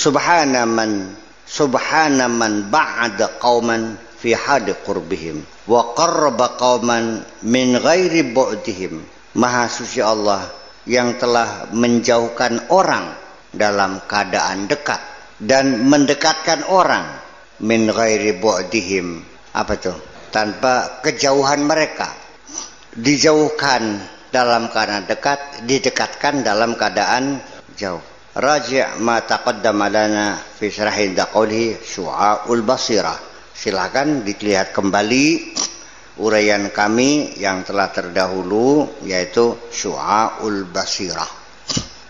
subhana man ba'ada qauman fi hadi qurbihim wa qarraba qauman min ghairi bu'dihim. Maha suci Allah yang telah menjauhkan orang dalam keadaan dekat dan mendekatkan orang min ghairi bu'dihim. Apa tuh? Tanpa kejauhan mereka. Dijauhkan dalam keadaan dekat, didekatkan dalam keadaan jauh. Raji' ma taqaddama lana fi syarhi qawlihi syu'aul basirah. Silakan dilihat kembali uraian kami yang telah terdahulu, yaitu syu'aul basirah.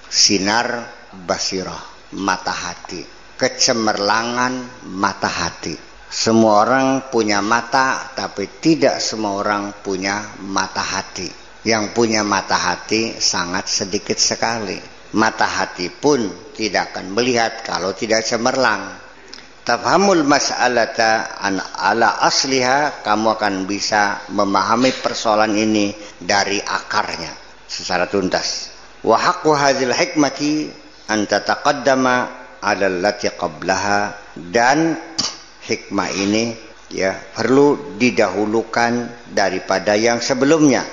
Sinar basirah, mata hati, kecemerlangan mata hati. Semua orang punya mata, tapi tidak semua orang punya mata hati. Yang punya mata hati sangat sedikit sekali. Mata hati pun tidak akan melihat kalau tidak cemerlang. Tafhamul mas'alata an ala asliha, kamu akan bisa memahami persoalan ini dari akarnya secara tuntas. Wa haqqu hadzal hikmati an tataqaddama 'ala allati qablaha, dan hikmah ini ya perlu didahulukan daripada yang sebelumnya.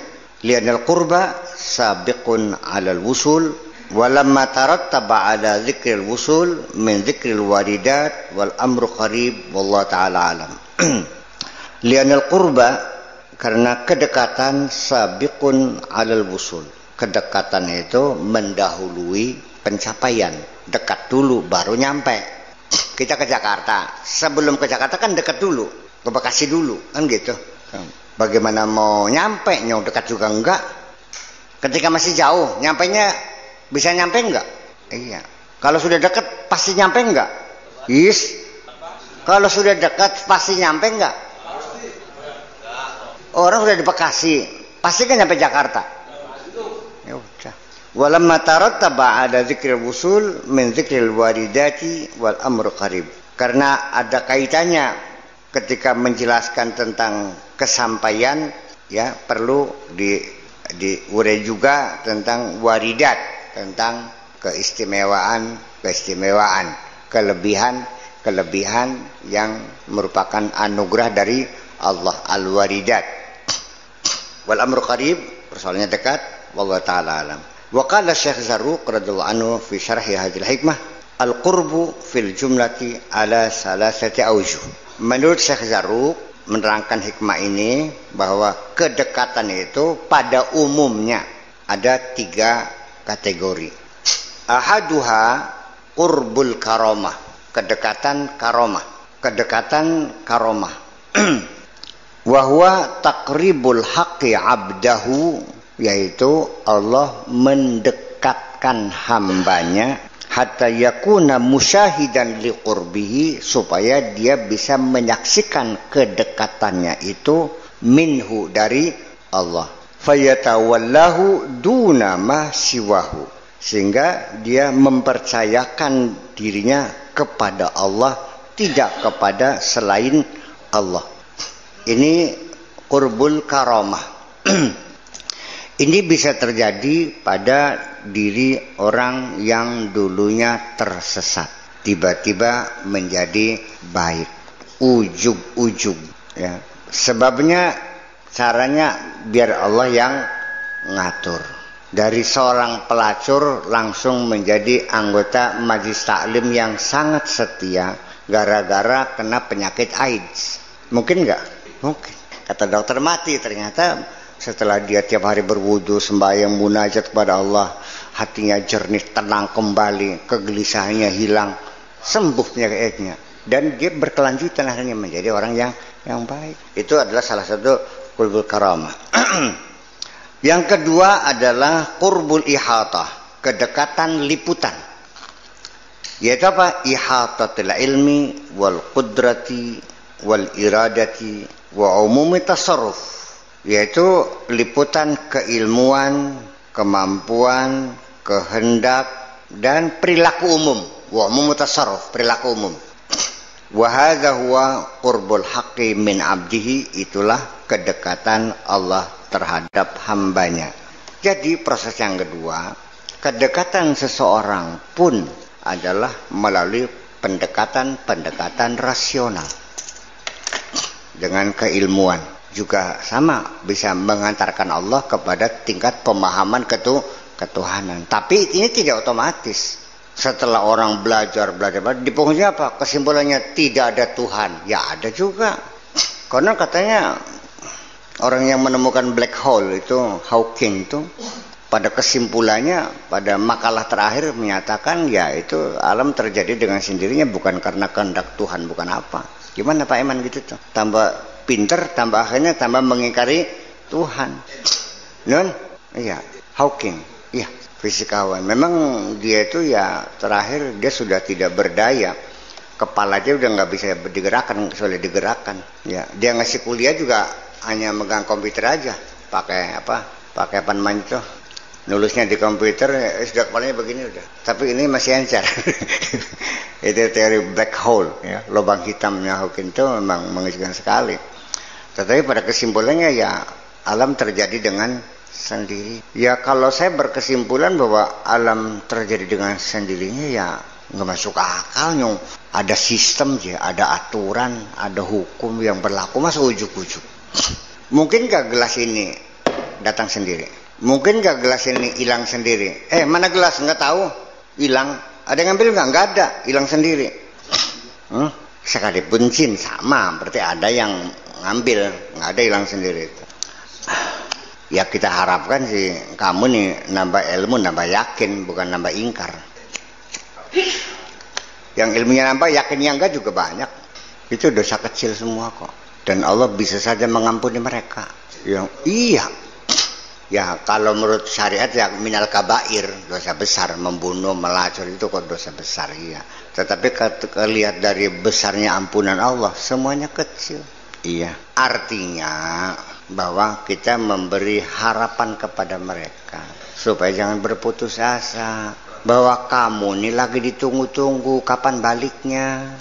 Li'anal qurba sabiqun 'alal wusul walamma tarattaba 'ala dzikril wusul min dzikril waridat wal amru qarib wallahu taala alam. Li'anal qurba, karena kedekatan sabiqun 'alal wusul. Kedekatan itu mendahului pencapaian. Dekat dulu baru nyampe. Kita ke Jakarta, sebelum ke Jakarta kan dekat dulu, ke Bekasi dulu, kan gitu. Bagaimana mau nyampe, nyau dekat juga enggak. Ketika masih jauh, nyampenya bisa nyampe enggak? Iya. Kalau sudah dekat pasti nyampe enggak? Yes. Kalau sudah dekat pasti nyampe enggak? Orang sudah di Bekasi, pasti kan nyampe Jakarta. Ya udah. Walamma tarattaba 'ala dzikril wusul min dzikril waridati wal amru qarib. Karena ada kaitannya ketika menjelaskan tentang kesampaian, ya perlu diurai juga tentang waridat, tentang keistimewaan, kelebihan yang merupakan anugerah dari Allah, al-waridat. Wal amru qarib, persoalannya dekat, wallahu taala alam. Wa qala Syekh Zarruq radhiyallahu anhu fi syarhi hadhil hikmah, al-qurbu fil jumlati ala salasati aujuh. Menurut Syekh Zarruq menerangkan hikmah ini bahwa kedekatan itu pada umumnya ada 3 kategori. Ahaduha qurbul karomah, kedekatan karomah. Wa huwa taqribul haqqi 'abdahu, yaitu Allah mendekatkan hambanya hatta yakuna musyahidan liqurbihi, supaya dia bisa menyaksikan kedekatannya itu minhu, dari Allah. Fayatawallahu duna ma siwahu, sehingga dia mempercayakan dirinya kepada Allah, tidak kepada selain Allah. Ini qurbul karamah. Ini bisa terjadi pada diri orang yang dulunya tersesat, tiba-tiba menjadi baik, ujug-ujug. Ya. Sebabnya, caranya biar Allah yang ngatur. Dari seorang pelacur langsung menjadi anggota majelis taklim yang sangat setia gara-gara kena penyakit AIDS. Mungkin nggak? Mungkin. Kata dokter mati, ternyata setelah dia tiap hari berwudu, sembahyang, munajat kepada Allah, hatinya jernih, tenang kembali, kegelisahannya hilang, sembuh penyakitnya, dan dia berkelanjutan akhirnya menjadi orang yang baik. Itu adalah salah satu qurbul karamah. Yang kedua adalah qurbul ihatah, kedekatan liputan. Yaitu apa? Ihatatul ilmi wal qudrati wal iradati wa umumi tasarruf, yaitu liputan keilmuan, kemampuan, kehendak, dan perilaku umum. Wa umum tasarruf, perilaku umum. Wa hadza huwa qurbul haqqi min 'abdihi, itulah kedekatan Allah terhadap hambanya. Jadi proses yang kedua, kedekatan seseorang pun adalah melalui pendekatan rasional dengan keilmuan. Juga sama bisa mengantarkan Allah kepada tingkat pemahaman ketuhanan. Tapi ini tidak otomatis. Setelah orang belajar di penghujungnya apa? Kesimpulannya tidak ada Tuhan. Ya ada juga. Karena katanya orang yang menemukan black hole itu, Hawking itu, pada kesimpulannya pada makalah terakhir menyatakan ya itu alam terjadi dengan sendirinya, bukan karena kehendak Tuhan, bukan apa. Gimana Pak Eman gitu tuh? Tambah pinter, tambah akhirnya tambah mengingkari Tuhan. Non? Iya, Hawking. Iya, fisikawan. Memang dia itu ya terakhir dia sudah tidak berdaya. Kepala aja udah nggak bisa digerakkan, kecuali digerakkan. Ya, dia ngasih kuliah juga hanya megang komputer aja. Pakai apa? Pakai apa namanya itu? Nulisnya di komputer, sudah kepalanya begini udah. Tapi ini masih encer. Itu teori black hole, ya, lubang hitamnya Hawking itu memang mengejutkan sekali. Tetapi pada kesimpulannya ya alam terjadi dengan sendiri. Ya kalau saya berkesimpulan bahwa alam terjadi dengan sendirinya ya nggak masuk akal nyong. Ada sistem ya, ada aturan, ada hukum yang berlaku, masa ujuk-ujuk. Mungkin gak gelas ini datang sendiri? Mungkin gak gelas ini hilang sendiri? Mana gelas? Nggak tahu. Hilang. Ada yang ngambil nggak? Nggak ada. Hilang sendiri. Sekalipun jin sama. Berarti ada yang ngambil. Nggak ada hilang sendiri. Ya kita harapkan sih kamu nih nambah ilmu, nambah yakin, bukan nambah ingkar. Yang ilmunya nambah, yakinnya enggak juga banyak. Itu dosa kecil semua kok. Dan Allah bisa saja mengampuni mereka. Yang iya. Ya kalau menurut syariat ya minal kabair, dosa besar, membunuh, melacur itu kok dosa besar iya. Tetapi ketika lihat dari besarnya ampunan Allah, semuanya kecil. Iya. Artinya bahwa kita memberi harapan kepada mereka supaya jangan berputus asa, bahwa kamu ini lagi ditunggu-tunggu kapan baliknya.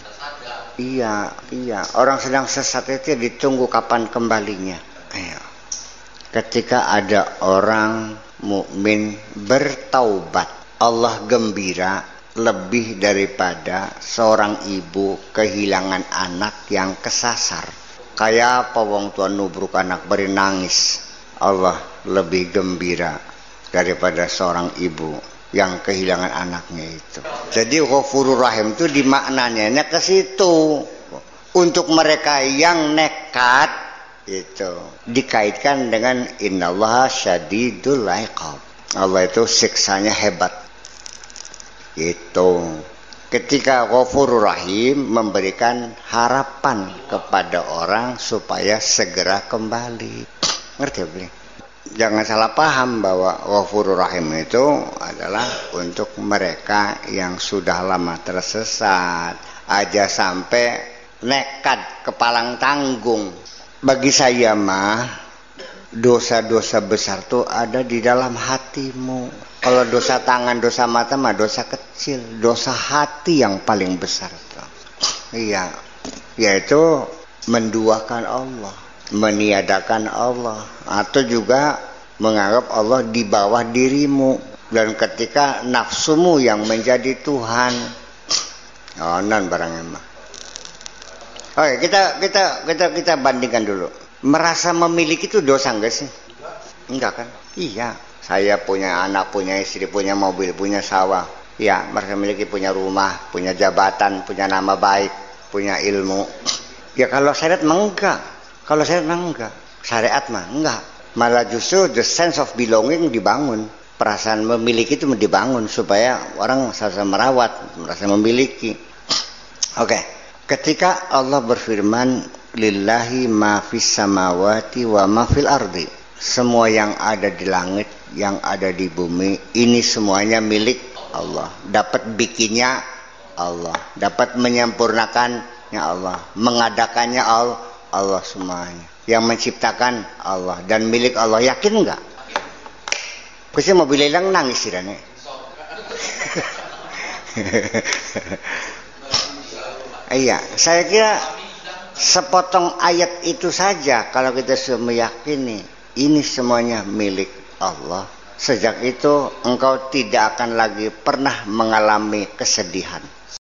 Iya. Orang sedang sesat itu ditunggu kapan kembalinya. Ayo. Ketika ada orang mukmin bertaubat, Allah gembira lebih daripada seorang ibu kehilangan anak yang kesasar. Kayak apa wong tua nubruk anak beri nangis, Allah lebih gembira daripada seorang ibu yang kehilangan anaknya itu. Jadi Ghafurur Rahim itu dimaknanya ke situ. Untuk mereka yang nekat itu dikaitkan dengan innallaha syadidul iqab. Allah itu siksanya hebat. Itu ketika Ghafurur Rahim memberikan harapan kepada orang supaya segera kembali. Ngerti belum? Jangan salah paham bahwa Ghafurur Rahim itu adalah untuk mereka yang sudah lama tersesat, aja sampai nekat kepalang tanggung. Bagi saya mah dosa-dosa besar tuh ada di dalam hatimu. Kalau dosa tangan, dosa mata mah dosa kecil, dosa hati yang paling besar tuh. Iya, yaitu menduakan Allah, meniadakan Allah, atau juga menganggap Allah di bawah dirimu. Dan ketika nafsumu yang menjadi Tuhan, non barangnya mah. Oke, kita bandingkan dulu. Merasa memiliki itu dosa enggak sih? Enggak kan? Iya. Saya punya anak, punya istri, punya mobil, punya sawah. Ya, merasa memiliki, punya rumah, punya jabatan, punya nama baik, punya ilmu. Ya kalau syariat mah enggak. Kalau syariat mah enggak. Syariat mah enggak. Malah justru the sense of belonging dibangun. Perasaan memiliki itu dibangun supaya orang merasa merawat, merasa memiliki. Oke. Ketika Allah berfirman, lillahi ma fis samawati wa ma fil ardi. Semua yang ada di langit, yang ada di bumi, ini semuanya milik Allah. Dapat bikinnya Allah, dapat menyempurnakannya Allah, mengadakannya Allah semuanya. Yang menciptakan Allah dan milik Allah. Yakin enggak? Kusi mobil hilang nangis sih Rane. Iya, saya kira sepotong ayat itu saja kalau kita sudah meyakini ini semuanya milik Allah, Sejak itu engkau tidak akan lagi pernah mengalami kesedihan.